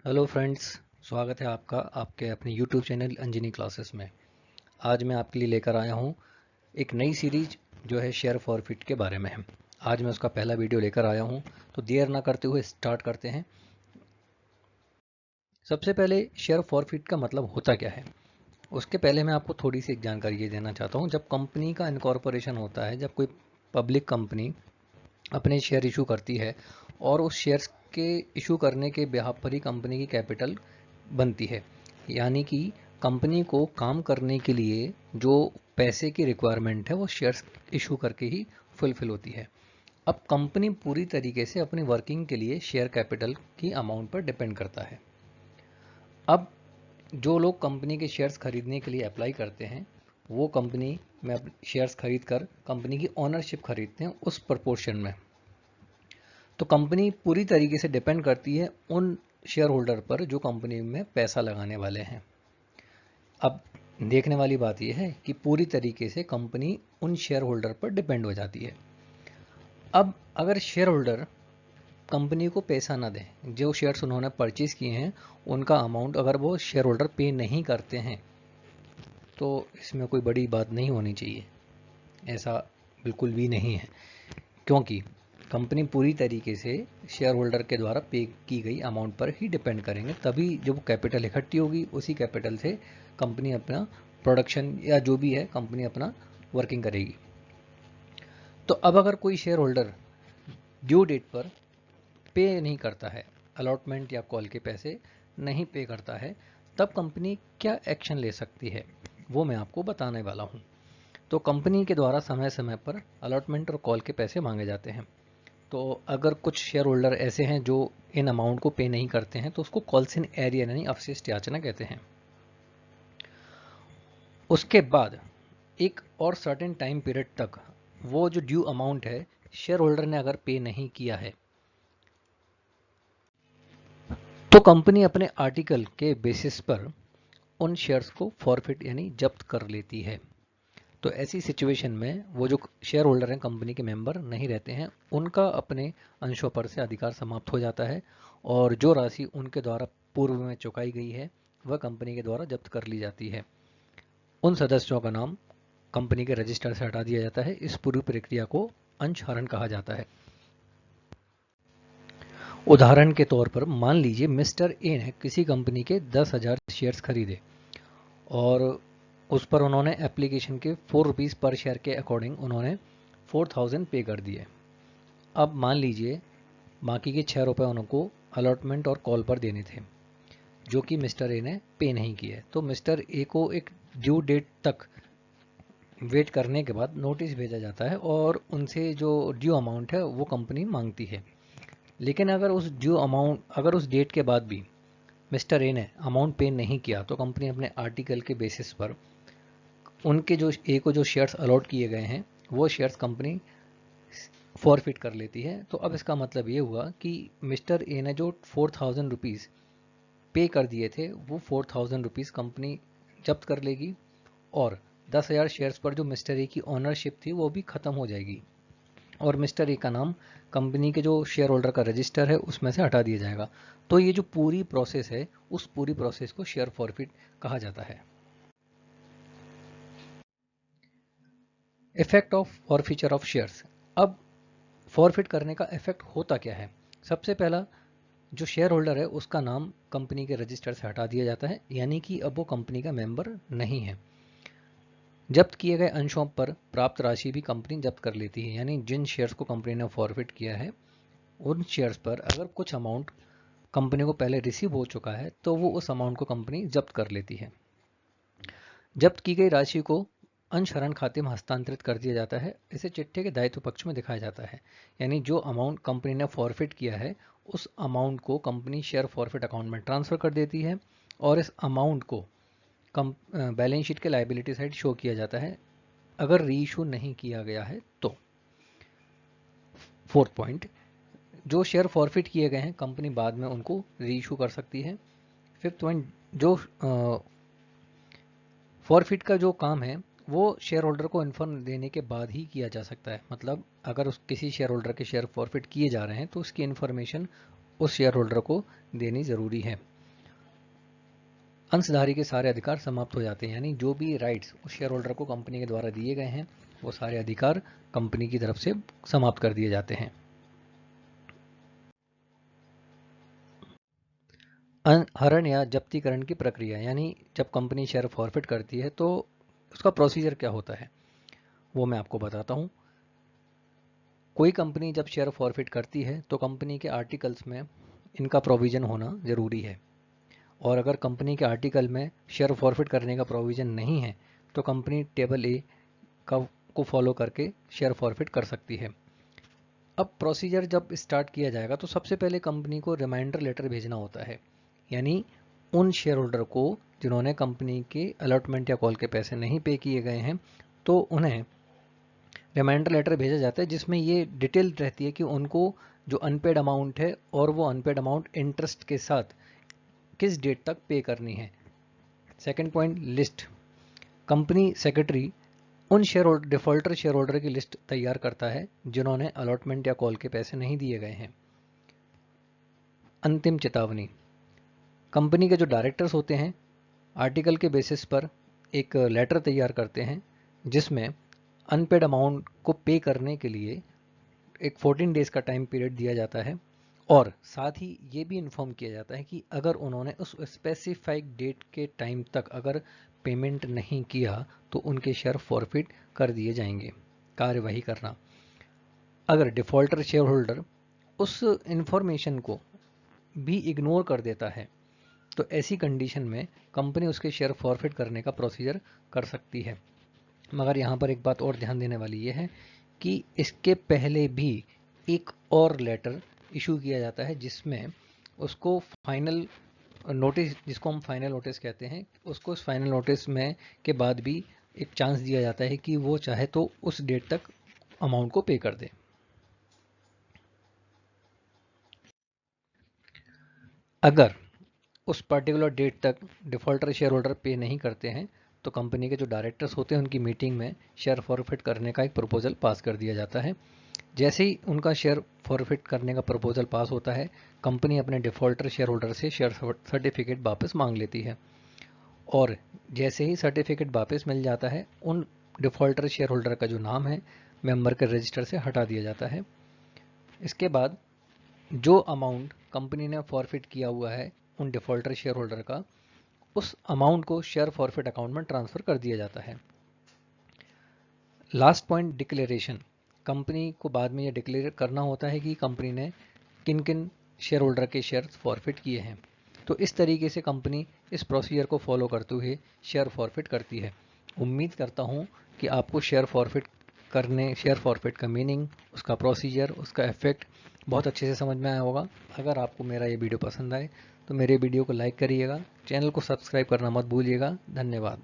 Hello friends. स्वागत है आपका आपके अपने यूट्यूब चैनल अंजनी क्लासेस में। आज मैं आपके लिए लेकर आया हूँ एक नई सीरीज जो है शेयर फॉरफिट के बारे में है। आज मैं उसका पहला वीडियो लेकर आया हूँ, तो देर ना करते हुए स्टार्ट करते हैं। सबसे पहले शेयर फॉरफिट का मतलब होता क्या है, उसके पहले मैं आपको थोड़ी सी एक जानकारी ये देना चाहता हूँ। जब कंपनी का इनकॉर्पोरेशन होता है, जब कोई पब्लिक कंपनी अपने शेयर इशू करती है और उस शेयर्स के इशू करने के बिहाफ पर ही कंपनी की कैपिटल बनती है, यानी कि कंपनी को काम करने के लिए जो पैसे की रिक्वायरमेंट है वो शेयर्स इशू करके ही फुलफिल होती है। अब कंपनी पूरी तरीके से अपनी वर्किंग के लिए शेयर कैपिटल की अमाउंट पर डिपेंड करता है। अब जो लोग कंपनी के शेयर्स खरीदने के लिए अप्लाई करते हैं, वो कंपनी में शेयर्स खरीद कर कंपनी की ओनरशिप खरीदते हैं उस प्रपोर्शन में। तो कंपनी पूरी तरीके से डिपेंड करती है उन शेयर होल्डर पर जो कंपनी में पैसा लगाने वाले हैं। अब देखने वाली बात यह है कि पूरी तरीके से कंपनी उन शेयर होल्डर पर डिपेंड हो जाती है। अब अगर शेयर होल्डर कंपनी को पैसा ना दें, जो शेयर्स उन्होंने परचेज किए हैं उनका अमाउंट अगर वो शेयर होल्डर पे नहीं करते हैं, तो इसमें कोई बड़ी बात नहीं होनी चाहिए। ऐसा बिल्कुल भी नहीं है, क्योंकि कंपनी पूरी तरीके से शेयर होल्डर के द्वारा पे की गई अमाउंट पर ही डिपेंड करेंगे, तभी जब कैपिटल इकट्ठी होगी उसी कैपिटल से कंपनी अपना प्रोडक्शन या जो भी है कंपनी अपना वर्किंग करेगी। तो अब अगर कोई शेयर होल्डर ड्यू डेट पर पे नहीं करता है, अलॉटमेंट या कॉल के पैसे नहीं पे करता है, तब कंपनी क्या एक्शन ले सकती है वो मैं आपको बताने वाला हूँ। तो कंपनी के द्वारा समय समय पर अलॉटमेंट और कॉल के पैसे मांगे जाते हैं। तो अगर कुछ शेयर होल्डर ऐसे हैं जो इन अमाउंट को पे नहीं करते हैं, तो उसको कॉल्स इन एरियर यानी अवशिष्ट याचना कहते हैं। उसके बाद एक और सर्टेन टाइम पीरियड तक वो जो ड्यू अमाउंट है शेयर होल्डर ने अगर पे नहीं किया है, तो कंपनी अपने आर्टिकल के बेसिस पर उन शेयर्स को फॉरफिट यानी जब्त कर लेती है। तो ऐसी सिचुएशन में वो जो शेयर होल्डर हैं, कंपनी के मेंबर नहीं रहते हैं, उनका अपने अंशों पर से अधिकार समाप्त हो जाता है और जो राशि उनके द्वारा पूर्व में चुकाई गई है वह कंपनी के द्वारा जब्त कर ली जाती है। उन सदस्यों का नाम कंपनी के रजिस्टर से हटा दिया जाता है। इस पूरी प्रक्रिया को अंशहरण कहा जाता है। उदाहरण के तौर पर मान लीजिए मिस्टर ए ने किसी कंपनी के 10,000 शेयर्स खरीदे और उस पर उन्होंने एप्लीकेशन के 4 रुपीज़ पर शेयर के अकॉर्डिंग उन्होंने 4,000 पे कर दिए। अब मान लीजिए बाकी के 6 रुपये उनको अलॉटमेंट और कॉल पर देने थे, जो कि मिस्टर ए ने पे नहीं किए। तो मिस्टर ए को एक ड्यू डेट तक वेट करने के बाद नोटिस भेजा जाता है और उनसे जो ड्यू अमाउंट है वो कंपनी मांगती है। लेकिन अगर उस डेट के बाद भी मिस्टर ए ने अमाउंट पे नहीं किया, तो कंपनी अपने आर्टिकल के बेसिस पर उनके जो ए को जो शेयर्स अलॉट किए गए हैं वो शेयर्स कंपनी फॉरफिट कर लेती है। तो अब इसका मतलब ये हुआ कि मिस्टर ए ने जो 4,000 रुपीज़ पे कर दिए थे वो 4,000 रुपीज़ कंपनी जब्त कर लेगी और 10,000 शेयर्स पर जो मिस्टर ए की ओनरशिप थी वो भी ख़त्म हो जाएगी और मिस्टर ए का नाम कंपनी के जो शेयर होल्डर का रजिस्टर है उसमें से हटा दिया जाएगा। तो ये जो पूरी प्रोसेस है उस पूरी प्रोसेस को शेयर फॉरफिट कहा जाता है। Effect of forfeiture of shares. अब फॉरफिट करने का इफेक्ट होता क्या है। सबसे पहला, जो शेयर होल्डर है उसका नाम कंपनी के रजिस्टर से हटा दिया जाता है, यानी कि अब वो कंपनी का मेंबर नहीं है। जब्त किए गए अंशों पर प्राप्त राशि भी कंपनी जब्त कर लेती है, यानी जिन शेयर्स को कंपनी ने फॉरफिट किया है उन शेयर्स पर अगर कुछ अमाउंट कंपनी को पहले रिसीव हो चुका है तो वो उस अमाउंट को कंपनी जब्त कर लेती है। जब्त की गई राशि को अंशहरण खाते में हस्तांतरित कर दिया जाता है। इसे चिट्ठे के दायित्व पक्ष में दिखाया जाता है, यानी जो अमाउंट कंपनी ने फॉरफिट किया है उस अमाउंट को कंपनी शेयर फॉरफिट अकाउंट में ट्रांसफर कर देती है और इस अमाउंट को बैलेंस शीट के लायबिलिटी साइड शो किया जाता है अगर री इशू नहीं किया गया है तो। फोर्थ पॉइंट, जो शेयर फॉरफिट किए गए हैं कंपनी बाद में उनको री इशू कर सकती है। फिफ्थ पॉइंट, जो फॉरफिट का जो काम है वो शेयर होल्डर को इन्फॉर्म देने के बाद ही किया जा सकता है। मतलब अगर उस किसी शेयर होल्डर के शेयर फॉरफिट किए जा रहे हैं तो उसकी इन्फॉर्मेशन उस शेयर होल्डर को देनी ज़रूरी है। अंशधारी के सारे अधिकार समाप्त हो जाते हैं, यानी जो भी राइट्स उस शेयर होल्डर को कंपनी के द्वारा दिए गए हैं वो सारे अधिकार कंपनी की तरफ से समाप्त कर दिए जाते हैं। हरण या जब्तीकरण की प्रक्रिया, यानी जब कंपनी शेयर फॉरफिट करती है तो उसका प्रोसीजर क्या होता है वो मैं आपको बताता हूँ। कोई कंपनी जब शेयर फॉरफिट करती है तो कंपनी के आर्टिकल्स में इनका प्रोविज़न होना ज़रूरी है, और अगर कंपनी के आर्टिकल में शेयर फॉरफिट करने का प्रोविज़न नहीं है तो कंपनी टेबल ए का को फॉलो करके शेयर फॉरफिट कर सकती है। अब प्रोसीजर जब स्टार्ट किया जाएगा तो सबसे पहले कंपनी को रिमाइंडर लेटर भेजना होता है, यानी उन शेयर होल्डर को जिन्होंने कंपनी के अलॉटमेंट या कॉल के पैसे नहीं पे किए गए हैं तो उन्हें रिमाइंडर लेटर भेजा जाता है जिसमें ये डिटेल रहती है कि उनको जो अनपेड अमाउंट है और वो अनपेड अमाउंट इंटरेस्ट के साथ किस डेट तक पे करनी है। Second point, list. Company secretary उन डिफॉल्टर शेयर होल्डर की लिस्ट तैयार करता है जिन्होंने अलॉटमेंट या कॉल के पैसे नहीं दिए गए हैं। अंतिम चेतावनी, कंपनी के जो डायरेक्टर्स होते हैं आर्टिकल के बेसिस पर एक लेटर तैयार करते हैं जिसमें अनपेड अमाउंट को पे करने के लिए एक 14 डेज का टाइम पीरियड दिया जाता है, और साथ ही ये भी इन्फॉर्म किया जाता है कि अगर उन्होंने उस स्पेसिफाइड डेट के टाइम तक अगर पेमेंट नहीं किया तो उनके शेयर फॉरफिट कर दिए जाएंगे। कार्यवाही करना, अगर डिफॉल्टर शेयर होल्डर उस इंफॉर्मेशन को भी इग्नोर कर देता है तो ऐसी कंडीशन में कंपनी उसके शेयर फॉरफिट करने का प्रोसीजर कर सकती है। मगर यहाँ पर एक बात और ध्यान देने वाली ये है कि इसके पहले भी एक और लेटर इशू किया जाता है जिसमें उसको फाइनल नोटिस, जिसको हम फाइनल नोटिस कहते हैं, उसको इस फाइनल नोटिस में के बाद भी एक चांस दिया जाता है कि वो चाहे तो उस डेट तक अमाउंट को पे कर दे। अगर उस पर्टिकुलर डेट तक डिफॉल्टर शेयर होल्डर पे नहीं करते हैं तो कंपनी के जो डायरेक्टर्स होते हैं उनकी मीटिंग में शेयर फॉरफिट करने का एक प्रपोजल पास कर दिया जाता है। जैसे ही उनका शेयर फॉरफिट करने का प्रपोजल पास होता है कंपनी अपने डिफॉल्टर शेयर होल्डर से शेयर सर्टिफिकेट वापस मांग लेती है, और जैसे ही सर्टिफिकेट वापस मिल जाता है उन डिफॉल्टर शेयर होल्डर का जो नाम है मेंबर के रजिस्टर से हटा दिया जाता है। इसके बाद जो अमाउंट कंपनी ने फॉरफिट किया हुआ है उन डिफॉल्टर शेयर होल्डर का, उस अमाउंट को शेयर फॉरफिट अकाउंट में ट्रांसफ़र कर दिया जाता है। Last point, declaration. कंपनी को बाद में यह डिक्लेयर करना होता है कि कंपनी ने किन किन शेयर होल्डर के शेयर फॉरफिट किए हैं। तो इस तरीके से कंपनी इस प्रोसीजर को फॉलो करते हुए शेयर फॉरफिट करती है। उम्मीद करता हूँ कि आपको शेयर फॉरफिट का मीनिंग, उसका प्रोसीजर, उसका इफेक्ट बहुत अच्छे से समझ में आया होगा। अगर आपको मेरा ये वीडियो पसंद आए तो मेरे वीडियो को लाइक करिएगा, चैनल को सब्सक्राइब करना मत भूलिएगा। धन्यवाद।